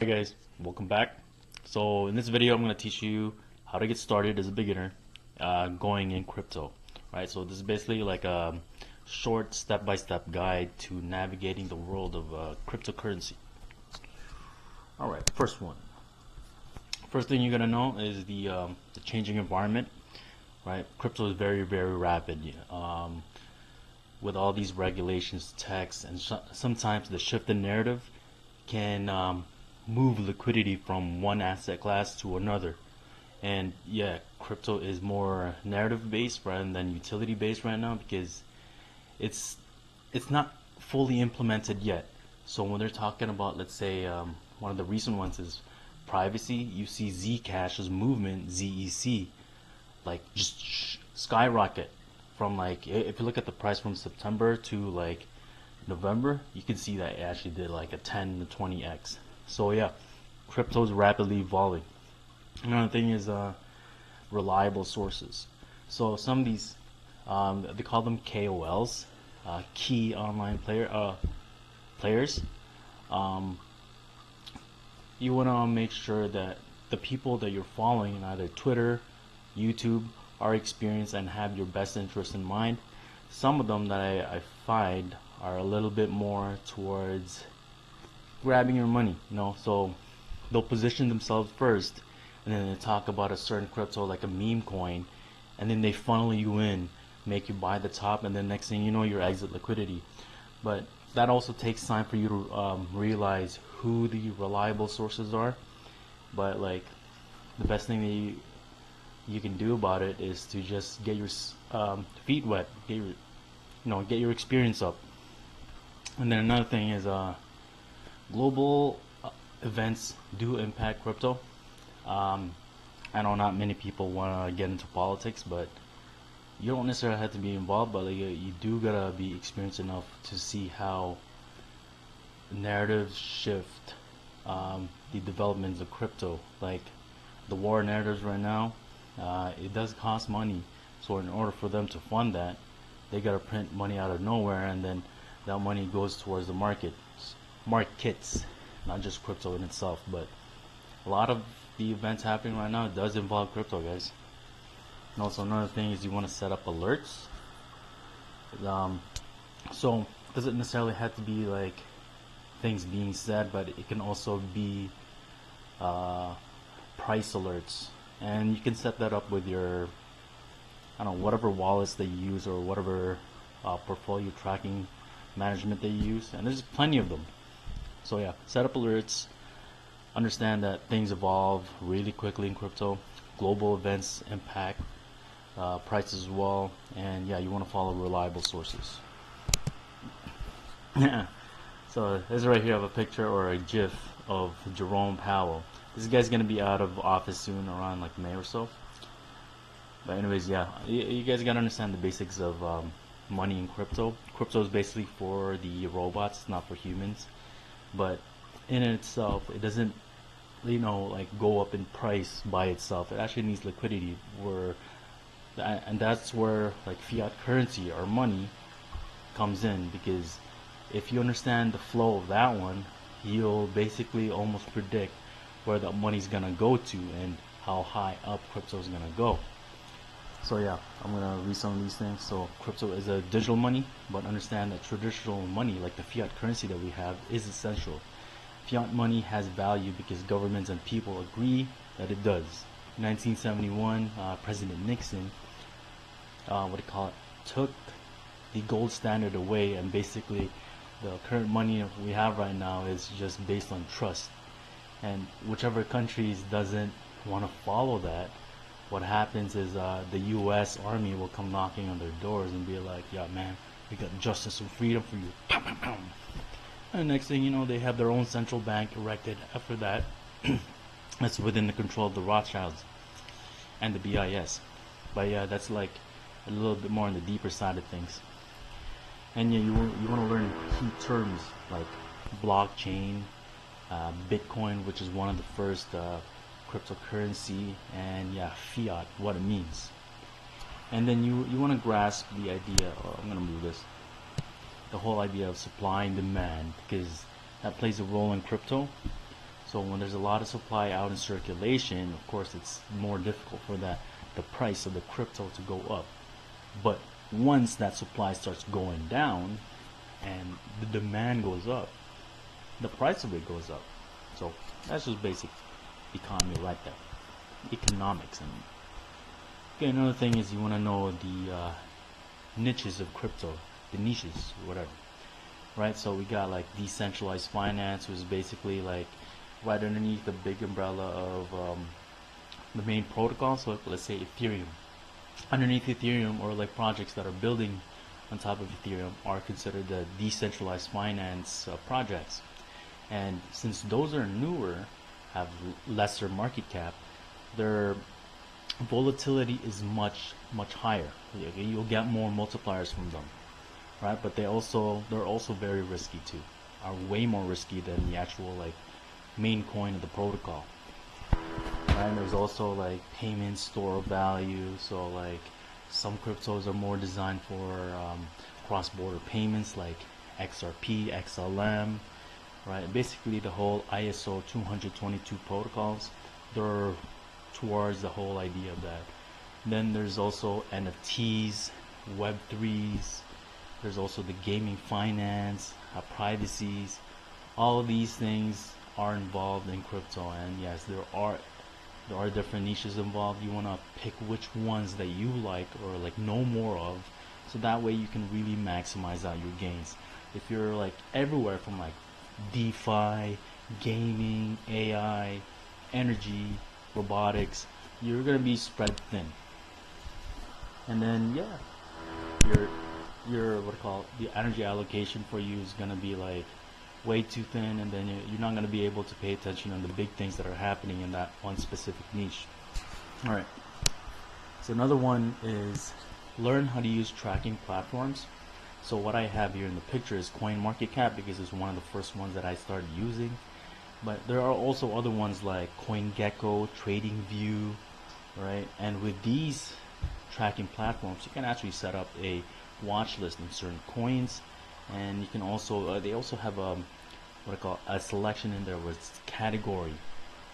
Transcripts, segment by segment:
Hey guys, welcome back. So in this video I'm going to teach you how to get started as a beginner going in crypto, right? So this is basically like a short step-by-step guide to navigating the world of cryptocurrency. Alright, first one. First thing you're going to know is the changing environment, right? Crypto is very, very rapid. With all these regulations, texts, and sometimes the shift in narrative can move liquidity from one asset class to another. And yeah, crypto is more narrative based rather than utility based right now because it's it's not fully implemented yet. So when they're talking about, let's say, one of the recent ones is privacy, you see Zcash's movement, ZEC, like just skyrocket from, like, if you look at the price from September to like November, you can see that it actually did like a 10 to 20x. So yeah, crypto is rapidly evolving. Another thing is reliable sources. So some of these, they call them KOLs, key online players. Um, you want to make sure that the people that you're following in either Twitter, YouTube, are experienced and have your best interest in mind. Some of them that I find are a little bit more towards grabbing your money, so they'll position themselves first and then they talk about a certain crypto like a meme coin, and then they funnel you in, make you buy the top, and then next thing you know, your exit liquidity. But that also takes time for you to realize who the reliable sources are. But like, the best thing that you can do about it is to just get your feet wet, get your experience up. And then another thing is global events do impact crypto. I know not many people want to get into politics, but you don't necessarily have to be involved, but like, you do gotta be experienced enough to see how narratives shift the developments of crypto. Like the war narratives right now, it does cost money. So in order for them to fund that, they gotta print money out of nowhere, and then that money goes towards the markets, not just crypto in itself. But a lot of the events happening right now does involve crypto, guys. And also another thing is you want to set up alerts. So it doesn't necessarily have to be like things being said, but it can also be price alerts, and you can set that up with your, I don't know, whatever wallets they use or whatever portfolio tracking management they use, and there's plenty of them. So yeah, set up alerts, understand that things evolve really quickly in crypto, global events impact prices as well, and yeah, you want to follow reliable sources. Yeah. So this right here, I have a picture or a GIF of Jerome Powell. This guy's gonna be out of office soon, around like May or so. But anyways, yeah, you guys gotta understand the basics of money in crypto. Crypto is basically for the robots, not for humans. But in itself, it doesn't, like go up in price by itself. It actually needs liquidity, and that's where like fiat currency or money comes in, because if you understand the flow of that one, you'll basically almost predict where that money's gonna go to and how high up crypto is gonna go. So yeah, I'm gonna read some of these things. So crypto is a digital money, but understand that traditional money, like the fiat currency that we have, is essential. Fiat money has value because governments and people agree that it does. In 1971, President Nixon, took the gold standard away, and basically the current money we have right now is just based on trust. And whichever countries doesn't want to follow that, what happens is the U.S. Army will come knocking on their doors and be like, yeah, man, we got justice and freedom for you. Pow, pow, pow. And next thing you know, they have their own central bank erected after that. That's within the control of the Rothschilds and the BIS. But yeah, that's like a little bit more on the deeper side of things. And yeah, you want to learn key terms like blockchain, Bitcoin, which is one of the first cryptocurrency, and yeah, fiat, what it means. And then you want to grasp the idea, I'm going to move this, the whole idea of supply and demand, because that plays a role in crypto. So when there's a lot of supply out in circulation, of course it's more difficult for the price of the crypto to go up. But once that supply starts going down and the demand goes up, the price of it goes up. So that's just basic economy right there. Economics. And okay, another thing is you want to know the niches of crypto, the niches, whatever. Right? So we got like decentralized finance, which is basically like right underneath the big umbrella of the main protocol. So let's say Ethereum. Underneath Ethereum, or like projects that are building on top of Ethereum, are considered the decentralized finance projects. And since those are newer, have lesser market cap, their volatility is much higher. You'll get more multipliers from them, right? But they're also very risky too. Are way more risky than the actual like main coin of the protocol. And there's also like payment store of value. So like some cryptos are more designed for cross-border payments, like XRP, XLM, right? Basically the whole ISO 222 protocols, they're towards the whole idea of that. Then there's also NFTs, Web3s, there's also the gaming finance, privacies. All of these things are involved in crypto, and yes, there are different niches involved. You want to pick which ones that you like or like know more of, so that way you can really maximize out your gains. If you're like everywhere from like DeFi, gaming, AI, energy, robotics, you're gonna be spread thin. And then yeah, your what do you call it, the energy allocation for you is gonna be like way too thin, and then you're not gonna be able to pay attention on the big things that are happening in that one specific niche. All right. So another one is learn how to use tracking platforms. So what I have here in the picture is CoinMarketCap, because it's one of the first ones that I started using. But there are also other ones like CoinGecko, TradingView, right? And with these tracking platforms, you can actually set up a watch list in certain coins, and you can also they also have what I call a selection in there with category.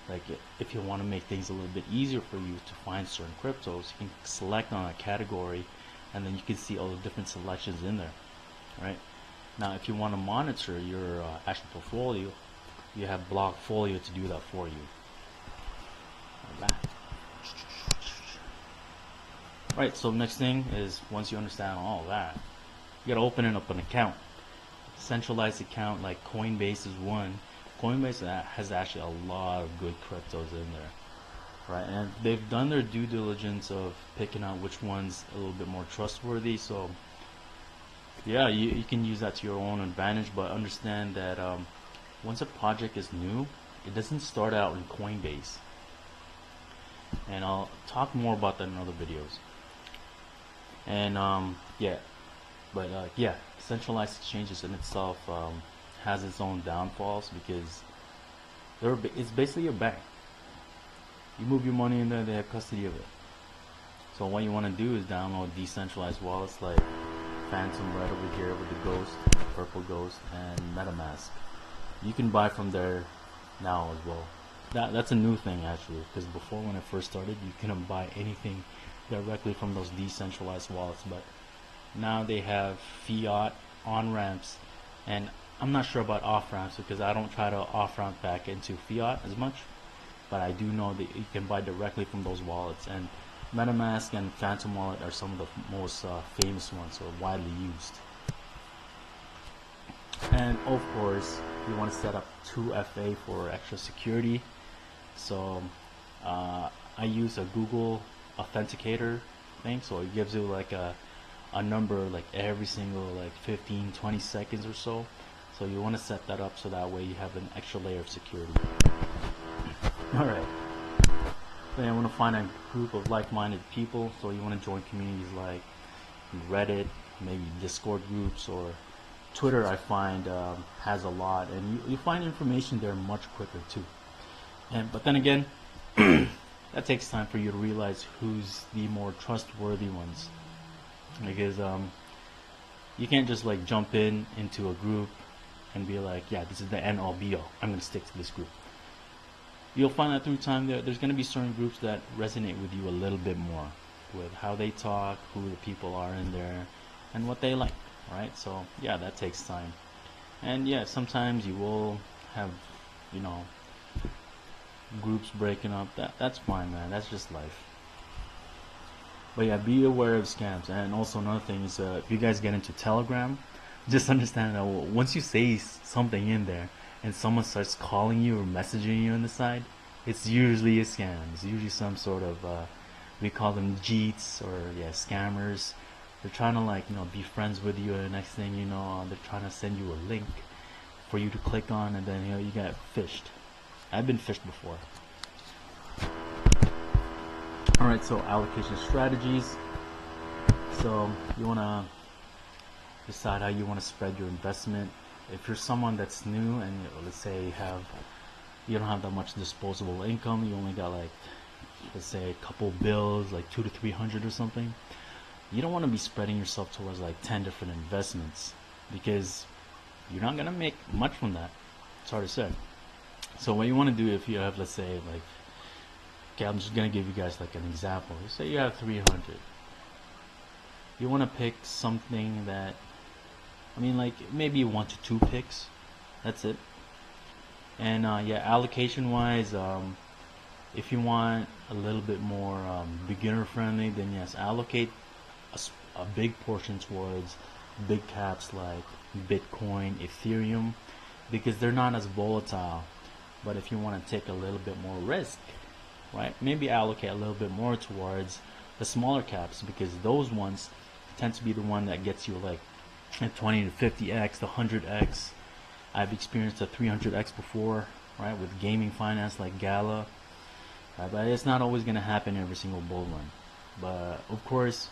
Like if you want to make things a little bit easier for you to find certain cryptos, you can select on a category, and then you can see all the different selections in there, right? Now, if you want to monitor your actual portfolio, you have Blockfolio to do that for you. Right, so next thing is, once you understand all that, you gotta open up an account. Centralized account like Coinbase is one. Coinbase has actually a lot of good cryptos in there, right? And they've done their due diligence of picking out which one's a little bit more trustworthy. So yeah, you can use that to your own advantage, but understand that once a project is new, it doesn't start out in Coinbase. And I'll talk more about that in other videos. And yeah, centralized exchanges in itself has its own downfalls, because it's basically a bank. You move your money in there, they have custody of it. So what you want to do is download decentralized wallets like Phantom right over here with the Ghost, Purple Ghost, and MetaMask. You can buy from there now as well. That's a new thing actually, because before, when I first started, you couldn't buy anything directly from those decentralized wallets, but now they have fiat on-ramps, and I'm not sure about off-ramps because I don't try to off-ramp back into fiat as much, but I do know that you can buy directly from those wallets, and MetaMask and Phantom Wallet are some of the most famous ones, or widely used. And of course, you want to set up 2FA for extra security. So I use a Google Authenticator thing, so it gives you like a number like every single like 15-20 seconds or so. So you want to set that up so that way you have an extra layer of security. Alright, then you want to find a group of like-minded people. So you want to join communities like Reddit, maybe Discord groups, or Twitter. I find has a lot, and you find information there much quicker too. But then again, that takes time for you to realize who's the more trustworthy ones, because you can't just like jump into a group and be like, yeah, this is the end all be all, I'm gonna stick to this group. you'll find that through time there's going to be certain groups that resonate with you a little bit more, with how they talk, who the people are in there, and what they like, right? So yeah, that takes time. And yeah, sometimes you will have, you know, groups breaking up. That's fine, man. That's just life. But yeah, be aware of scams. And also another thing is, if you guys get into Telegram, just understand that once you say something in there and someone starts calling you or messaging you on the side, it's usually a scam. It's usually some sort of, we call them cheats, or yeah, scammers. They're trying to, like, you know, be friends with you, and the next thing you know, they're trying to send you a link for you to click on, and then, you know, you get fished. I've been fished before. Alright, so allocation strategies. So you want to decide how you want to spread your investment. If you're someone that's new and, you know, let's say you don't have that much disposable income, you only got, like, let's say a couple bills, like 200 to 300 or something, you don't want to be spreading yourself towards like 10 different investments, because you're not going to make much from that. It's hard to say. So what you want to do, if you have, let's say, like, okay, I'm just going to give you guys like an example. Let's say you have 300. You want to pick something that, I mean, like maybe 1 to 2 picks. That's it. And yeah, allocation wise, if you want a little bit more beginner friendly, then yes, allocate a big portion towards big caps like Bitcoin, Ethereum, because they're not as volatile. But if you want to take a little bit more risk, right, maybe allocate a little bit more towards the smaller caps, because those ones tend to be the one that gets you like a 20 to 50x, the 100x. I've experienced a 300x before, right, with gaming finance like Gala. But it's not always going to happen every single bull run. But of course,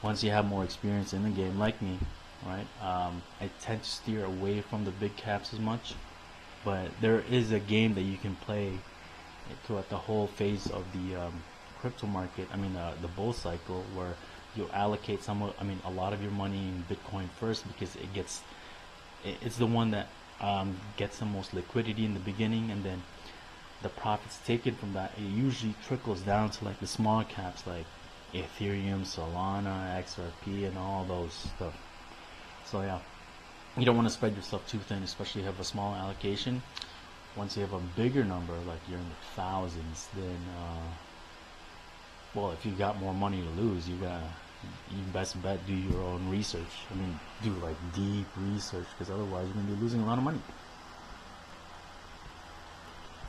once you have more experience in the game like me, right, I tend to steer away from the big caps as much. But there is a game that you can play throughout the whole phase of the crypto market, I mean the bull cycle, where you allocate a lot of your money in Bitcoin first, because it's the one that gets the most liquidity in the beginning, and then the profits taken from that, it usually trickles down to like the smaller caps like Ethereum, Solana, XRP, and all those stuff. So yeah, you don't want to spread yourself too thin, especially if you have a small allocation. Once you have a bigger number, like you're in the thousands, then well, if you got more money to lose, you best bet do your own research. I mean, do like deep research, because otherwise you're gonna be losing a lot of money.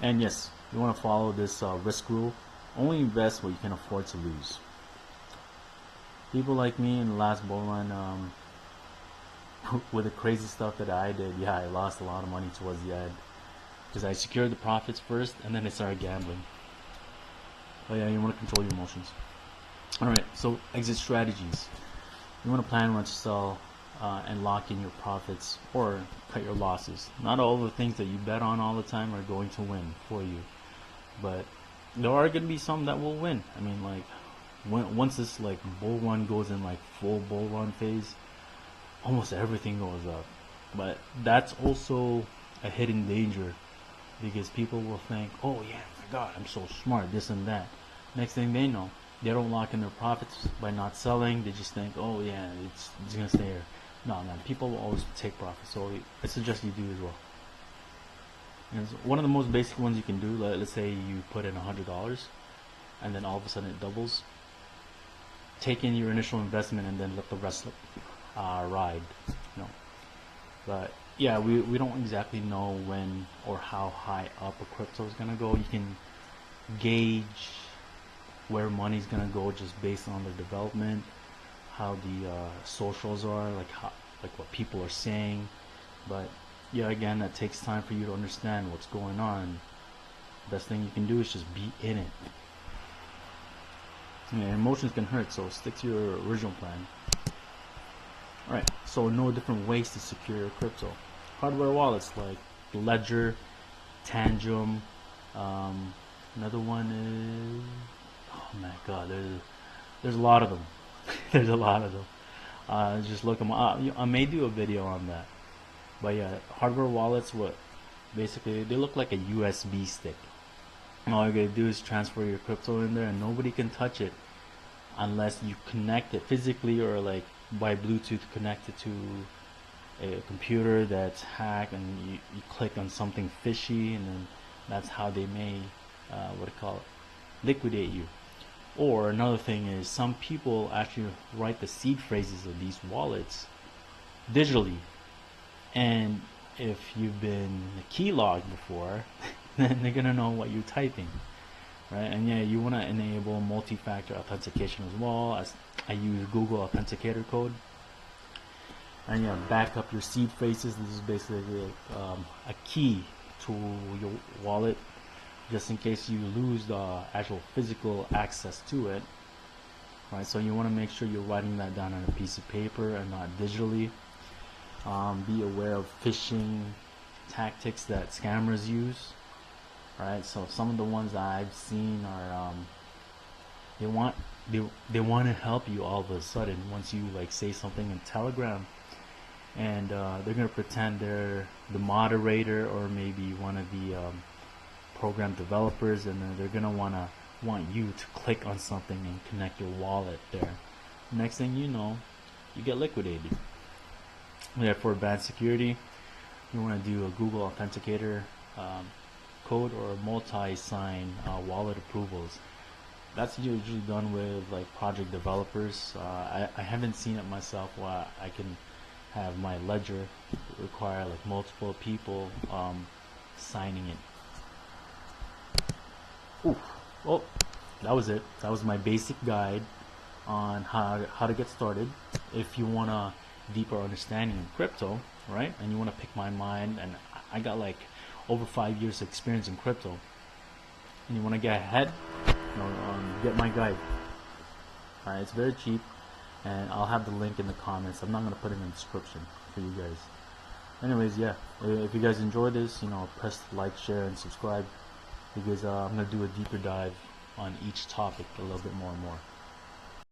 And yes, you want to follow this risk rule. Only invest what you can afford to lose. People like me in the last bull run, with the crazy stuff that I did, yeah, I lost a lot of money towards the end, because I secured the profits first and then I started gambling. But yeah, you want to control your emotions. Alright, so exit strategies. You want to plan when to sell and lock in your profits, or cut your losses. Not all the things that you bet on all the time are going to win for you, but there are going to be some that will win. I mean, like, once this like bull run goes in like full bull run phase, almost everything goes up. But that's also a hidden danger, because people will think, oh yeah, my god, I'm so smart, this and that. Next thing they know, they don't lock in their profits by not selling. They just think, oh yeah, it's gonna stay here. No, man, people will always take profits, so I suggest you do as well. And one of the most basic ones you can do, let's say you put in $100 and then all of a sudden it doubles. Take in your initial investment and then let the rest ride, you know. But yeah, we don't exactly know when or how high up a crypto is gonna go. You can gauge where money's gonna go just based on the development, how the socials are, like what people are saying. But yeah, again, that takes time for you to understand what's going on. Best thing you can do is just be in it. Yeah, emotions can hurt, so stick to your original plan. Alright, so know different ways to secure your crypto. Hardware wallets like Ledger, Tangent. Another one is, oh my god, there's a lot of them. There's a lot of them. Just look them up. I may do a video on that. But yeah, hardware wallets, what basically they look like a USB stick. And all you gotta do is transfer your crypto in there, and nobody can touch it unless you connect it physically or like by Bluetooth connect it to a computer that's hacked, and you click on something fishy, and then that's how they may what do you call it, liquidate you. Or another thing is some people actually write the seed phrases of these wallets digitally, and if you've been keylogged before, then they're gonna know what you're typing, right? And yeah, you want to enable multi-factor authentication as well. As I use Google Authenticator code, and yeah, back up your seed phrases. This is basically a key to your wallet, just in case you lose the actual physical access to it, right? So you want to make sure you're writing that down on a piece of paper and not digitally. Be aware of phishing tactics that scammers use, right? So some of the ones that I've seen are they want they want to help you all of a sudden once you like say something in Telegram, and they're gonna pretend they're the moderator or maybe one of the program developers, and then they're gonna want you to click on something and connect your wallet there. Next thing you know, you get liquidated. For advanced security, you want to do a Google Authenticator code or multi-sign wallet approvals. That's usually done with like project developers. I haven't seen it myself where I can have my ledger require like multiple people signing it. Ooh, well, that was it. That was my basic guide on how to get started. If you want a deeper understanding in crypto, right, and you want to pick my mind, and I got like over 5 years of experience in crypto, and you want to get ahead, get my guide. Alright, it's very cheap, and I'll have the link in the comments. I'm not going to put it in the description for you guys. Anyways, yeah, if you guys enjoy this, press like, share, and subscribe, because I'm going to do a deeper dive on each topic a little bit more and more.